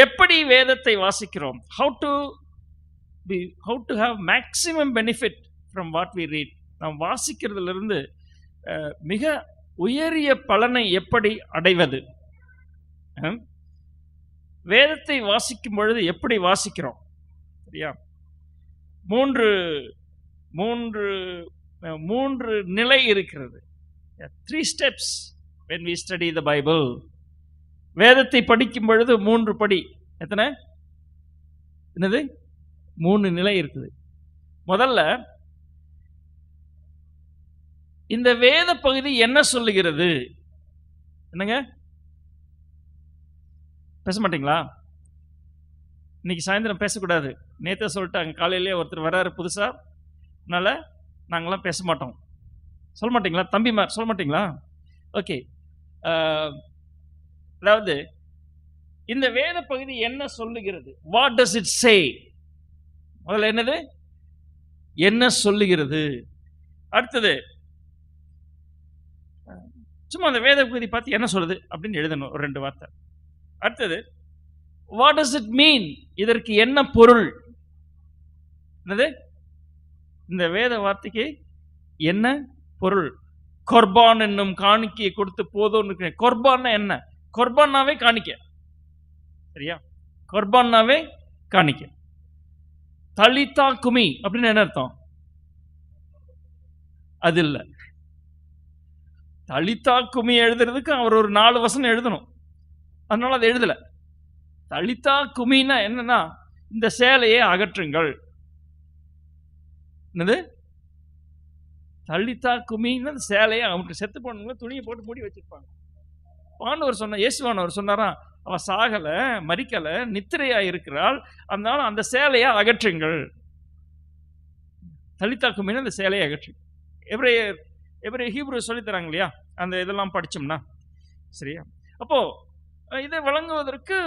எப்படி வேதத்தை வாசிக்கிறோம்? how to have maximum benefit from what we read. நாம் வாசிக்கிறதிலிருந்து மிக உயரிய பலனை எப்படி அடைவது? வேதத்தை வாசிக்கும் பொழுது எப்படி வாசிக்கிறோம்? சரியா? மூன்று நிலை இருக்கிறது. 3 steps when we study the Bible. வேதத்தை படிக்கும் பொழுது 3 படி. எத்தனை? என்னது? 3 நிலை இருக்குது. முதல்ல இந்த வேத பகுதி என்ன சொல்லுகிறது? என்னங்க? பேச மாட்டீங்களா? இன்னைக்கு சாயந்தரம் பேசக்கூடாது. நேற்று சொல்லிட்டாங்க, காலையிலேயே ஒருத்தர் வராரு புதுசா, அதனால நாங்களாம் பேச மாட்டோம். சொல்ல மாட்டீங்களா தம்பிமார்? சொல்ல மாட்டீங்களா? ஓகே. அதாவது இந்த வேத பகுதி என்ன சொல்லுகிறது? வாட் டஸ் இட் சே? முதல்ல என்னது? என்ன சொல்லுகிறது? அடுத்தது சும்மா அந்த வேத பகுதி பார்த்து என்ன சொல்லுது அப்படின்னு எழுதணும், ஒரு 2 வார்த்தை. அடுத்தது வாட் டஸ் இட் மீன்? இதற்கு என்ன பொருள்? என்னது? இந்த வேத வார்த்தைக்கு என்ன பொருள்? கொர்பான் என்னும் காணிக்கையை கொடுத்து போதும். கொர்பான்னா என்ன? கொர்பான்னாவே காணிக்க. சரியா? கொர்பான்னாவே காணிக்க. தலிதா குமி அப்படின்னு என்ன அர்த்தம்? அது இல்லை. தலிதா குமி எழுதுறதுக்கு அவர் ஒரு 4 வசனம் எழுதணும், அதனால அதை எழுதல. தலிதா குமின்னா என்னன்னா, இந்த சேலையை அகற்றுங்கள். என்னது? தலிதா குமின்னு சேலையை அகற்று. செத்து போனவங்க துணியை போட்டு மூடி வச்சிருப்பாங்க. ஆண்டவர் சொன்ன, இயேசுவானவர் சொன்னாராம், அவ சாகல, மரிக்கல, நித்திரையா இருக்கிறாள், அதனால அந்த சேலையை அகற்றுங்கள். தலிதா குமின்னு அந்த சேலையை அகற்று. எபிரேய ஹீப்ரு சொல்லித்தராங்க இல்லையா, அந்த இதெல்லாம் படிச்சோம்னா. சரியா? அப்போ இதை வழங்குவதற்கு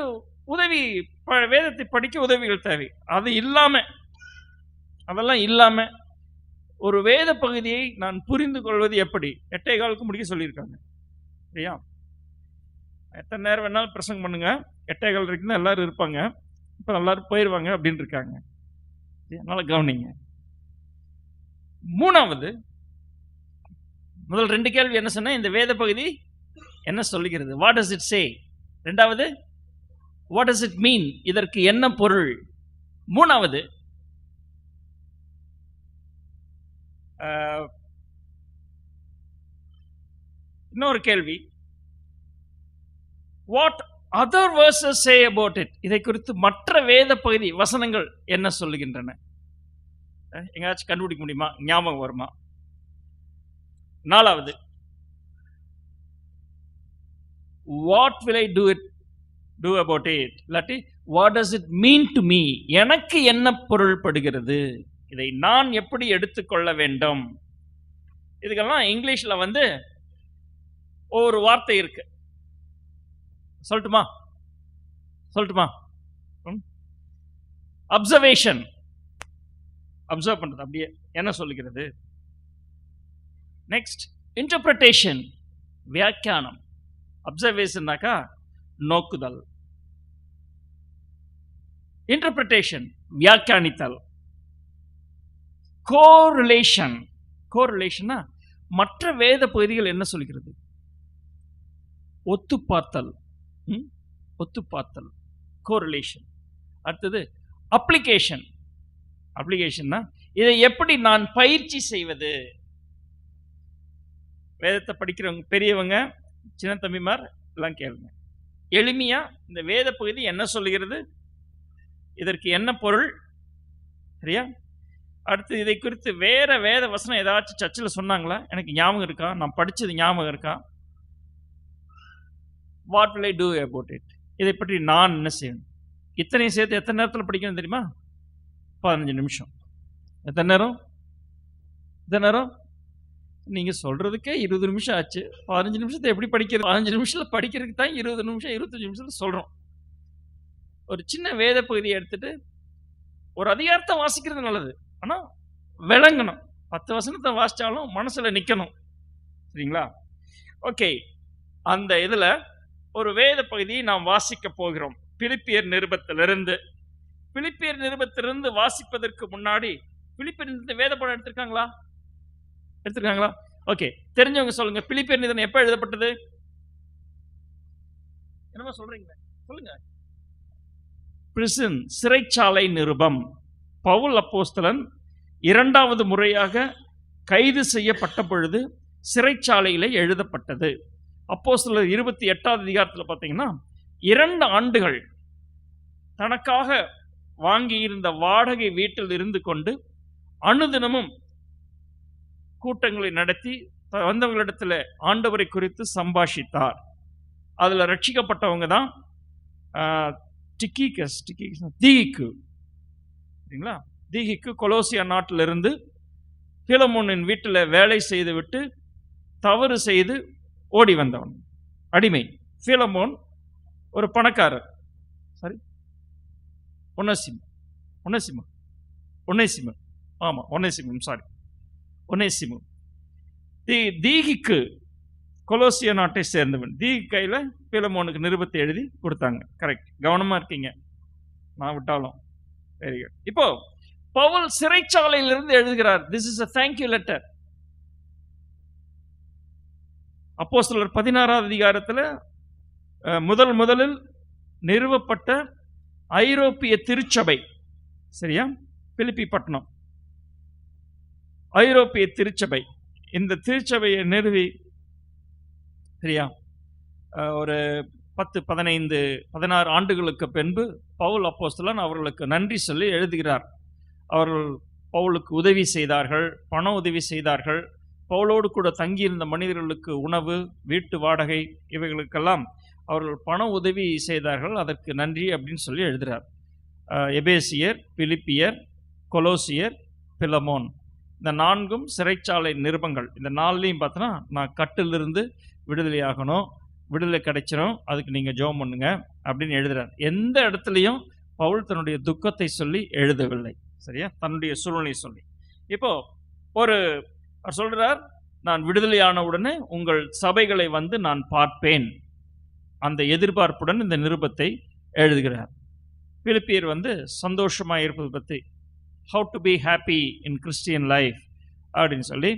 உதவி, வேதத்தை படிக்க உதவிகள் தேவை. அதெல்லாம் இல்லாம ஒரு வேத பகுதியை நான் புரிந்து கொள்வது எப்படி? 8:15 முடிக்க சொல்லியிருக்காங்க. சரியா? எத்தனை நேரம் வேணாலும் பிரசங்கம் பண்ணுங்க, 8:15 வரைக்கும் தான் எல்லாரும் இருப்பாங்க, இப்போ எல்லாரும் போயிடுவாங்க அப்படின்னு இருக்காங்க. அதனால கவனிங்க. மூணாவது, முதல் 2 கேள்வி என்ன சொன்ன? இந்த வேத பகுதி என்ன சொல்லுகிறது? வாட் டஸ் இட் சே? ரெண்டாவது, வாட் டஸ் இட் மீன்? இதற்கு என்ன பொருள்? மூணாவது, இன்னொரு கேள்வி, what other verses say about it? இதை குறித்து மற்ற வேத பகுதி வசனங்கள் என்ன சொல்லுகின்றன? எங்காச்சும் கண்டுபிடிக்க முடியுமா? ஞாபகம் வருமா? நாலாவது, what will I do about it? இல்லாட்டி what does it mean to me? எனக்கு என்ன பொருள்படுகிறது? இதை நான் எப்படி எடுத்துக்கொள்ள வேண்டும்? இதுக்கெல்லாம் இங்கிலீஷ்ல ஒரு வார்த்தை இருக்கு. சொல்லட்டுமா? அப்சர்வேஷன். அப்சர்வ் பண்றது, அப்படியே என்ன சொல்லுகிறது. நெக்ஸ்ட், இன்டர்பிரேஷன், வியாக்கியானம். அப்சர்வேஷன்னாக்கா நோக்குதல், இன்டர்பிரேஷன் வியாக்கியானித்தல். கோரிலேஷன்னா மற்ற வேத பகுதிகள் என்ன சொல்கிறது? ஒத்துப்பார்த்தல், கோரிலேஷன். அடுத்தது அப்ளிகேஷன்னா இதை எப்படி நான் பயிற்சி செய்வது? வேதத்தை படிக்கிறவங்க, பெரியவங்க, சின்ன தம்பிமார் எல்லாம் கேளுங்க. எளிமையா இந்த வேத பகுதி என்ன சொல்லுகிறது, இதற்கு என்ன பொருள்? சரியா? அடுத்து இதை குறித்து வேற வேத வசனம் ஏதாச்சும் சர்ச்சில் சொன்னாங்களா? எனக்கு ஞாபகம் இருக்கா? நான் படிச்சது ஞாபகம் இருக்கா? What will I do about it? இதை பற்றி நான் என்ன செய்யணும்? இத்தனையும் சேர்த்து எத்தனை நேரத்தில் படிக்கணும் தெரியுமா? 15 நிமிஷம். எத்தனை நேரம்? நீங்க சொல்றதுக்கே 20 நிமிஷம் ஆச்சு. 15 நிமிஷத்தை எப்படி படிக்கிறது? 15 நிமிஷத்துல படிக்கிறதுக்கு தான் 20 நிமிஷம் 25 நிமிஷத்துல சொல்றோம். ஒரு சின்ன வேத பகுதியை எடுத்துட்டு ஒரு அதிகாரத்தை வாசிக்கிறது நல்லது, ஆனா விளங்கணும். 10 வசனத்தை வாசிச்சாலும் மனசுல நிக்கணும். சரிங்களா? ஓகே, அந்த இதுல ஒரு வேத பகுதியை நாம் வாசிக்க போகிறோம். பிலிப்பியர் நிருபத்திலிருந்து வாசிப்பதற்கு முன்னாடி பிலிப்பியர் வேத பாடம் எடுத்திருக்காங்களா? ஓகே, தெரிஞ்சவங்க சொல்லுங்க. பிலிப்பியர் நிருபம் எப்ப எழுதப்பட்டது? என்னமா சொல்றீங்க? சொல்லுங்க. பிரிசன், சிறைச்சாலை நிருபம். பவுல் அப்போஸ்தலன் இரண்டாவது முறையாக கைது செய்யப்பட்ட பொழுது சிறைச்சாலையிலே எழுதப்பட்டது. அப்போஸ்தலர் 28வது அதிகாரத்தில் பார்த்தீங்கன்னா 2 ஆண்டுகள் தனக்காக வாங்கியிருந்த வாடகை வீட்டில் இருந்து கொண்டு அனுதினமும் கூட்டங்களை நடத்தி வந்தவங்களிடத்துல ஆண்டவரை குறித்து சம்பாஷித்தார். அதுல ரட்சிக்கப்பட்டவங்க தான் தீகிக்கு கொலோசியா நாட்டிலிருந்து பிலமோனின் வீட்டில் வேலை செய்துவிட்டு தவறு செய்து ஓடி வந்தவன், அடிமை. பிலமோன் ஒரு பணக்காரர். சரி, ஒனேசிமு. தீகிக்கு கொலோசியா நாட்டை சேர்ந்தவன். தீகி கையில பிலமோனுக்கு நிருபத்தை எழுதி கொடுத்தாங்க. கரெக்ட், கவனமா இருக்கீங்க, நான் விட்டாலும். Very good. இப்போ பவுல் சிறைச்சாலையிலிருந்து எழுதுகிறார். This is a thank you letter. அப்போஸ்தலர் 16வது அதிகாரத்தில் முதலில் நிறுவப்பட்ட ஐரோப்பிய திருச்சபை, சரியா, பிலிப்பி பட்டணம் ஐரோப்பிய திருச்சபை. இந்த திருச்சபையை நிறுவி சரியா ஒரு 10-15-16 ஆண்டுகளுக்கு பின்பு பவுல் அப்போஸ்தலன் அவர்களுக்கு நன்றி சொல்லி எழுதுகிறார். அவர்கள் பவுலுக்கு உதவி செய்தார்கள், பண உதவி செய்தார்கள். பவுலோடு கூட தங்கியிருந்த மனிதர்களுக்கு உணவு, வீட்டு வாடகை, இவைகளுக்கெல்லாம் அவர்கள் பண உதவி செய்தார்கள். அதற்கு நன்றி அப்படின்னு சொல்லி எழுதுகிறார். எபேசியர், பிலிப்பியர், கொலோசியர், பிலமோன், இந்த 4ம் சிறைச்சாலை நிருபங்கள். இந்த 4லையும் பார்த்தோன்னா நான் கட்டிலிருந்து விடுதலையாகணும், விடுதலை கிடைச்சிடும், அதுக்கு நீங்கள் ஜெபம் பண்ணுங்க அப்படின்னு எழுதுறார். எந்த இடத்துலையும் பவுல் தன்னுடைய துக்கத்தை சொல்லி எழுதவில்லை, சரியா, தன்னுடைய சூழ்நிலை சொல்லி. இப்போ அவர் சொல்றார், நான் விடுதலையான உடனே உங்கள் சபைகளை வந்து நான் பார்ப்பேன். அந்த எதிர்பார்ப்புடன் இந்த நிருபத்தை எழுதுகிறார். பிலிப்பியர் சந்தோஷமாக இருப்பது பற்றி, how to be happy in Christian life அப்படின்னு சொல்லி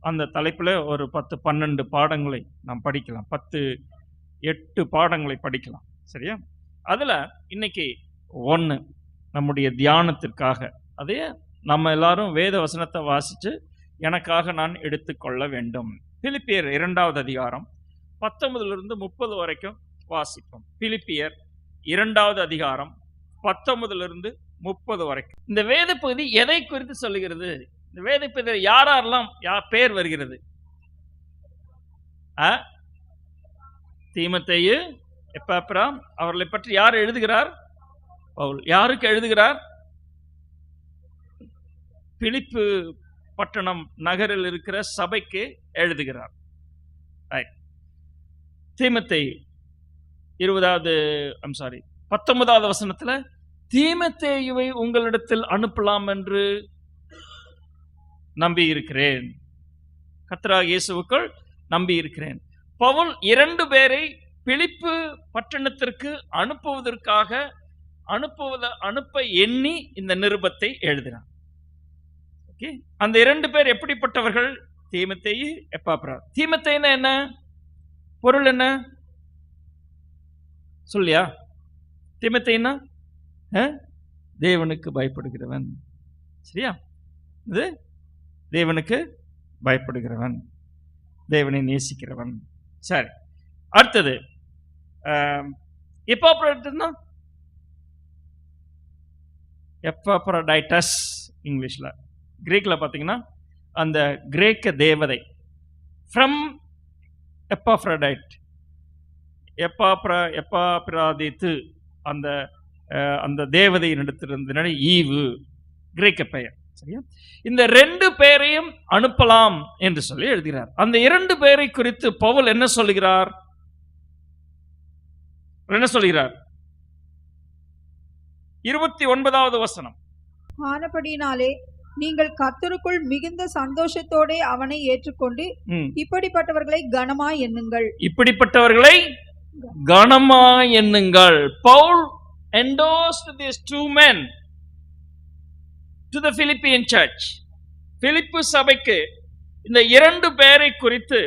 அந்த தலைப்பில் ஒரு 10-12 பாடங்களை நாம் படிக்கலாம். 10-8 பாடங்களை படிக்கலாம், சரியா. அதில் இன்னைக்கு 1 நம்முடைய தியானத்திற்காக, அதே நம்ம எல்லாரும் வேத வசனத்தை வாசித்து எனக்காக நான் எடுத்துக்கொள்ள வேண்டும். பிலிப்பியர் 2வது அதிகாரம் 19 - 30 வரைக்கும் வாசிப்போம். பிலிப்பியர் 2வது அதிகாரம் 19 - 30 வரைக்கும். இந்த வேத பகுதி எதை குறித்து சொல்லுகிறது? இந்த வேத பகுதி யாரெல்லாம் பேர் வருகிறது? தீமோத்தேயு, எப்பாப்ரா, அவர்களை பற்றி யார் எழுதுகிறார்? பவுல். யாருக்கு எழுதுகிறார்? பிலிப்பு பட்டணம் நகரில் இருக்கிற சபைக்கு எழுதுகிறார். தீமோத்தேயு 19வது வசனத்துல தீமோத்தேயுவை உங்களிடத்தில் அனுப்பலாம் என்று நம்பி இருக்கிறேன், கர்த்தராகிய இயேசுவுக்குள் நம்பி இருக்கிறேன். பவுல் 2 பேரை பிலிப்பு பட்டணத்திற்கு அனுப்ப எண்ணி இந்த நிருபத்தை எழுதினார். அந்த 2 பேர் எப்படிப்பட்டவர்கள்? தீமோத்தேயு, எப்பாப்ரா. தீமோத்தேயுன்னா என்ன பொருள்? என்ன சொல்லியா? தீமோத்தேயுன்னா தேவனுக்கு பயப்படுகிறவன், சரியா. இது தேவனுக்கு பயப்படுகிறவன், தேவனை நேசிக்கிறவன். சரி, அடுத்தது எப்பாப்ரோடைட்டஸ் இங்கிலீஷ்ல. கிரீக்ல பார்த்தீங்கன்னா அந்த கிரேக்க தேவதை ஃப்ரம் எப்பாப்ரோடைட், எப்பாப்ராதித்து, அந்த தேவதையின் இடத்திலிருந்து ஈவு, கிரேக்க பெயர், சரியா. இந்த 2 பேரையும் அனுப்பலாம் என்று சொல்லி எழுதுகிறார். அந்த 2 பேரை குறித்து பவுல் என்ன சொல்லுகிறார்? 29வது வசனம். ஆனபடினாலே நீங்கள் கர்த்தருக்குள் மிகுந்த சந்தோஷத்தோட அவனை ஏற்றுக்கொண்டு இப்படிப்பட்டவர்களை கனமாய் எண்ணுங்கள். இப்படிப்பட்டவர்களை கனமாய் எண்ணுங்கள். Pavul endorsed these two men to the Philippian church. பிலிப்பு சபைக்கு இந்த இரண்டு பேரை குறித்து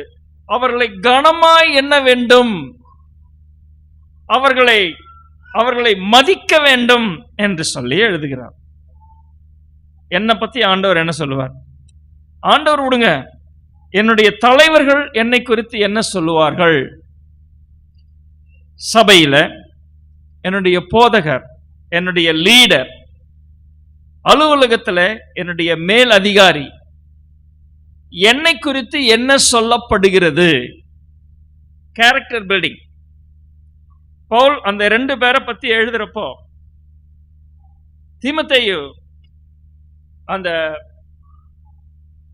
அவர்களை கனமாய் எண்ண வேண்டும், அவர்களை மதிக்க வேண்டும் என்று சொல்லி எழுதுகிறார். என்னை பத்தி ஆண்டவர் என்ன சொல்லுவார்? ஆண்டவர் விடுங்க, என்னுடைய தலைவர்கள் என்னை குறித்து என்ன சொல்லுவார்கள்? சபையில என்னுடைய போதகர், என்னுடைய லீடர், அலுவலகத்தில் என்னுடைய மேல் அதிகாரி என்னை குறித்து என்ன சொல்லப்படுகிறது? Character building. பவுல் அந்த ரெண்டு பேரை பத்தி எழுதுறப்போ தீமோத்தேயு அந்த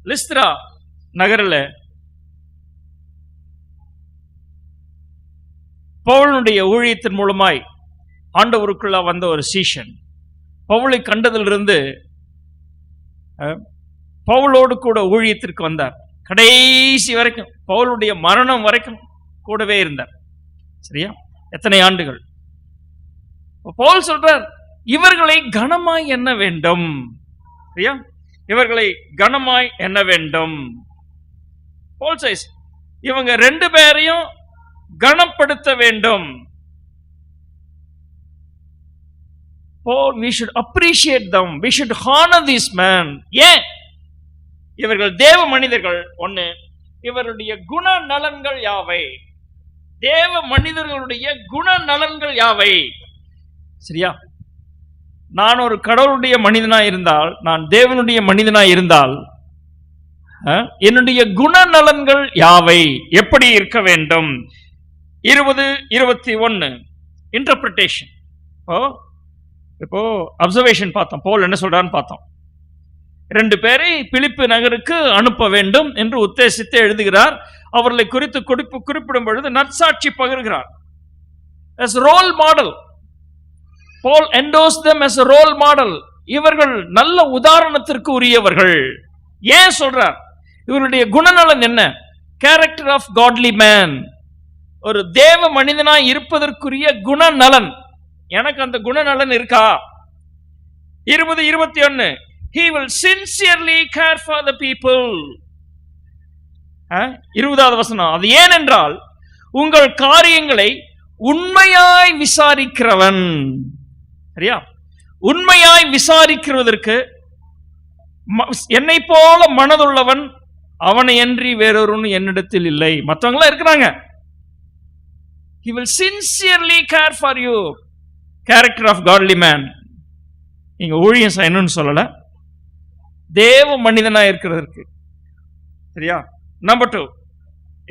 லிஸ்த்ரா நகரில் பவுலுடைய ஊழியத்தின் மூலமாய் ஆண்டவருக்குள்ள வந்த ஒரு சீஷன். பவுலை கண்டதிலிருந்து பவுலோடு கூட ஊழியத்திற்கு வந்தார். கடைசி வரைக்கும், பவுலுடைய மரணம் வரைக்கும் கூடவே இருந்தார். சரியா? எத்தனை ஆண்டுகள்? பவுல் சொல்றார், இவர்களை கனமாய் எண்ண வேண்டும். சரியா? இவர்களை கனமாய் எண்ண வேண்டும். பவுல் says, இவங்க ரெண்டு பேரையும் கனப்படுத்த வேண்டும். We should appreciate them. We should honor these men. ஏன்? இவர்கள் தேவ மனிதர்கள். ஒண்ணு, இவருடைய குண நலன்கள் யாவை? தேவ மனிதர்களுடைய குண நலன்கள் யாவை? சரியா? நான் ஒரு கடவுளுடைய மனிதனாய் இருந்தால், நான் தேவனுடைய மனிதனாய் இருந்தால், என்னுடைய குணநலன்கள் யாவை? எப்படி இருக்க வேண்டும்? 20-21 இன்டர்பிரிட்டேஷன். இப்போ அப்சர்வேஷன் பார்த்தோம். பவுல் என்ன சொல்றான்னு பார்த்தோம். ரெண்டு பேரை பிலிப்பு நகருக்கு அனுப்ப வேண்டும் என்று உத்தேசித்து எழுதுகிறார். அவர்களை குறித்து குறிப்பிடும் பொழுது நற்சாட்சி பகிர்கிறார். as role model. Paul endorsed them as a role model. இவர்கள் நல்ல உதாரணத்திற்கு உரியவர்கள். ஏன் சொல்றார்? இவருடைய குணநலன் என்ன? Character of godly man. ஒரு தேவ மனிதனாய் இருப்பதற்குரிய குணநலன். எனக்கு அந்த குணநலன் இருக்கா? 20-21 he will sincerely care for the people. 20வது வசனம். அது ஏனென்றால் உங்கள் காரியங்களை உண்மையாய் விசாரிக்கிறவன். சரியா? உண்மையாய் விசாரிக்கிறதற்கு என்னை போல மனதுள்ளவன் அவனை அன்றி வேறொரு என்னிடத்தில் இல்லை. மற்றவங்களா இருக்கிறாங்க. he will sincerely care for you. Character of godly man. நீங்க ஊழியம் செய்யணும்னு சொல்லல, தேவ மனிதனா இருக்கிறதற்கு. சரியா? நம்பர் 2,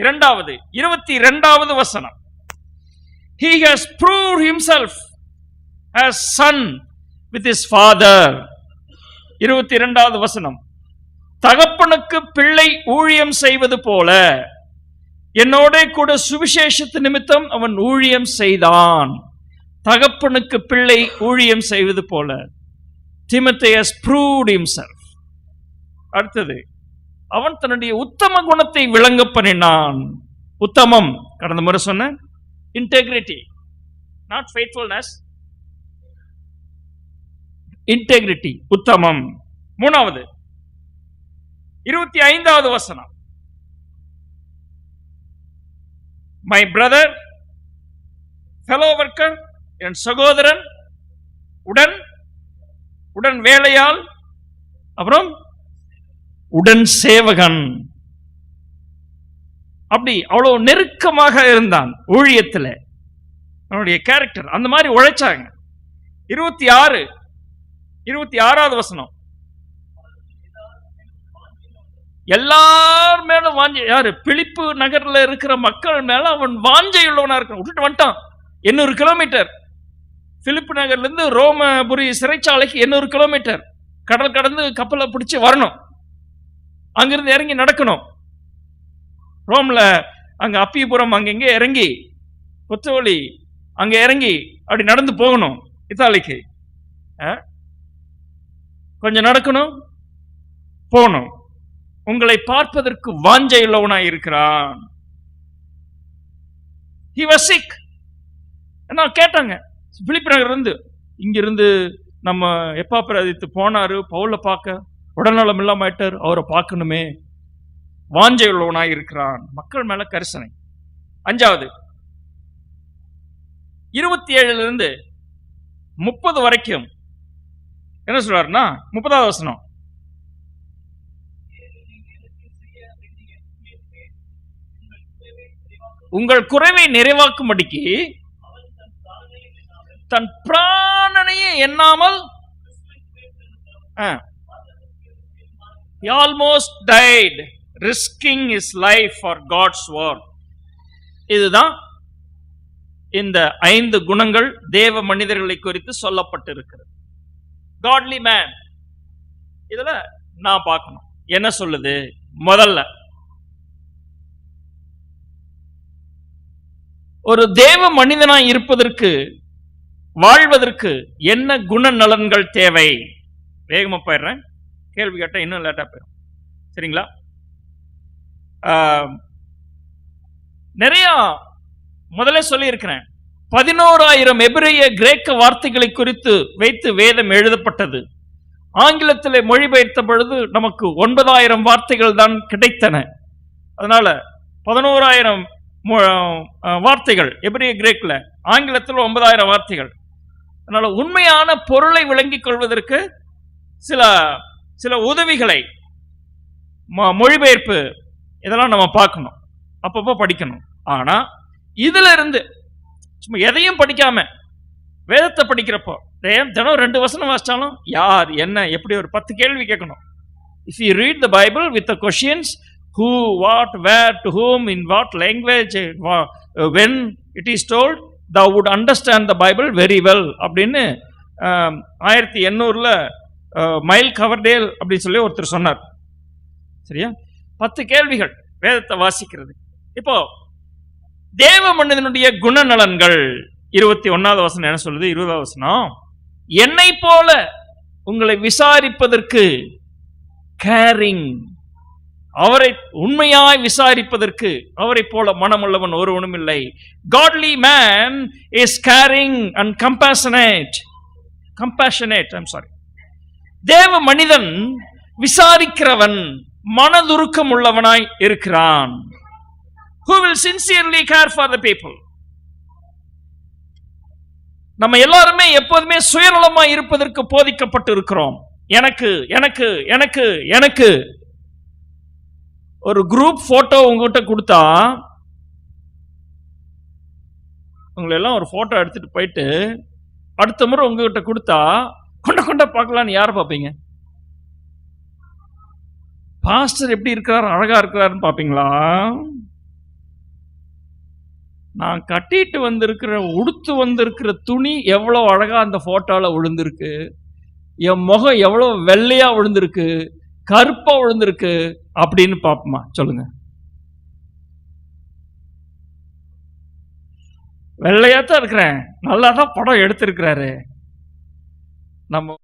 இரண்டாவது 22வது வசனம். he has proved himself as son with his father. 22வது வசனம். தகப்பனுக்கு பிள்ளை ஊழியம் செய்வது போல என்னோட கூட சுவிசேஷத்து நிமித்தம் அவன் ஊழியம் செய்தான். தகப்பனுக்கு பிள்ளை ஊழியம் செய்வது போல Timothy has proved himself. அடுத்தது, அவன் தன்னுடைய உத்தம குணத்தை விளங்க பண்ணினான். உத்தமம், கடந்த முறை சொன்ன இன்டெகிரிட்டி, நாட் ஃபெய்த்ஃபுல்னஸ். இன்டெகிரிட்டி, உத்தமம். மூணாவது 25வது வசனம். My brother, fellow worker, என் சகோதரன், உடன் வேலையால், அப்புறம் உடன் சேவகன். அப்படி அவ்வளவு நெருக்கமாக இருந்தான் ஊழியத்தில். அவனுடைய கேரக்டர் அந்த மாதிரி உழைச்சாங்க. 26வது வசனம். எல்லார் மேலும் வாஞ்சை. யாரு? பிலிப்பு நகர்ல இருக்கிற மக்கள் மேல அவன் வாஞ்சை உள்ளவனா இருக்கான். விட்டுட்டு வந்துட்டான். 800 கிலோமீட்டர் பிலிப்பு நகர்ல இருந்து ரோமபுரி சிறைச்சாலைக்கு 800 கிலோமீட்டர் கடல் கடந்து கப்பலை பிடிச்சு வரணும். அங்கிருந்து இறங்கி நடக்கணும். ரோம்ல அங்க அப்பிபுரம் அங்கங்க இறங்கி கொத்தவழி அங்க இறங்கி அப்படி நடந்து போகணும் இத்தாலிக்கு. கொஞ்சம் நடக்கணும், போகணும். உங்களை பார்ப்பதற்கு வாஞ்சை உள்ளவனாய் இருக்கிறான். He was sick. என்ன கேட்டாங்க? பிலிப்பு நகர் இருந்து இங்கிருந்து நம்ம எப்பாப்பிரதித்து போனாரு, பவுலை பார்க்க, உடல்நலம் இல்லாம ஆயிட்டார், அவரை பார்க்கணுமே, வாஞ்சை உள்ளவனாய் இருக்கிறான். மக்கள் மேல கரிசனை. 5வது 27 30 வரைக்கும் என்ன சொல்றாருன்னா, 30வது வசனம், உங்கள் குறைவை நிறைவாக்கும்படிக்கு தன் பிராணனையே எண்ணாமல் he almost died risking his life for God's work. இதுதான் இந்த 5 குணங்கள் தேவ மனிதர்களை குறித்து சொல்லப்பட்டிருக்கிறது. Godly man இதுல நான் பார்க்கணும் என்ன சொல்லுது. முதல்ல ஒரு தேவ மனிதனாய் இருப்பதற்கு, வாழ்வதற்கு என்ன குணநலன்கள் தேவை? வேகமா போயிடுறேன், கேள்வி கேட்டா இன்னும் லேட்டா போயிடும், சரிங்களா? நிறைய முதல்ல சொல்லி இருக்கிறேன். 11,000 எபிரேய கிரேக்க வார்த்தைகளை குறித்து வைத்து வேதம் எழுதப்பட்டது. ஆங்கிலத்தில் மொழிபெயர்த்த பொழுது நமக்கு 9,000 வார்த்தைகள் தான் கிடைத்தன. அதனால 11,000 வார்த்தைகள் எபிரேய கிரேக்கில், ஆங்கிலத்தில் 9,000 வார்த்தைகள். அதனால உண்மையான பொருளை விளங்கிக் கொள்வதற்கு சில உதவிகளை, மொழிபெயர்ப்பு இதெல்லாம் நம்ம பார்க்கணும், அப்பப்போ படிக்கணும். ஆனா இதுல இருந்து சும்மா எதையும் படிக்காம வேதத்தை படிக்கிறப்போ தினம் 2 வசனம் வாசிச்சாலும் யார் என்ன எப்படி ஒரு 10 கேள்வி கேட்கணும். If you read the Bible with the questions who, what, where, to whom, in what language, when it is told, thou would understand the Bible very well அப்படின்னு 1800 மைல் கவர்டேல் அப்படின்னு சொல்லி ஒருத்தர் சொன்னார். சரியா? 10 கேள்விகள் வேதத்தை வாசிக்கிறது. இப்போ தேவ மனிதனுடைய குணநலன்கள் 21வது வசனம் என்ன சொல்லுது? 20வது வசனம், என்னை போல உங்களை விசாரிப்பதற்கு கேரிங், அவரை உண்மையாய் விசாரிப்பதற்கு அவரை போல மனமுள்ளவன் ஒருவனும் இல்லை. Godly man is caring and compassionate. தேவ மனிதன் விசாரிக்கிறவன், மனதுருக்கம் உள்ளவனாய் இருக்கிறான். Who will sincerely care for the people. நம்ம எல்லாருமே எப்போதுமே சுயநலமாய் இருப்பதற்கு போதிக்கப்பட்டு இருக்கிறோம். எனக்கு எனக்கு எனக்கு எனக்கு ஒரு குரூப் போட்டோ உங்ககிட்ட கொடுத்தா, உங்களை எல்லாம் ஒரு போட்டோ எடுத்துட்டு போயிட்டு அடுத்த முறை உங்ககிட்ட கொடுத்தா கொண்ட பார்க்கலான்னு யாரை பார்ப்பீங்க? பாஸ்டர் எப்படி இருக்கிறார், அழகா இருக்கிறாருன்னு பார்ப்பீங்களா? நான் கட்டிட்டு வந்திருக்கிற, உடுத்து வந்திருக்கிற துணி எவ்வளவு அழகா அந்த போட்டோல விழுந்திருக்கு, என் முகம் எவ்வளவு வெள்ளையா விழுந்திருக்கு, கருப்பா விழுந்திருக்கு அப்படின்னு பார்ப்போமா? சொல்லுங்க. வெள்ளையா தான் இருக்கிறேன், நல்லா தான் படம் எடுத்திருக்கிறாரு. நம்ம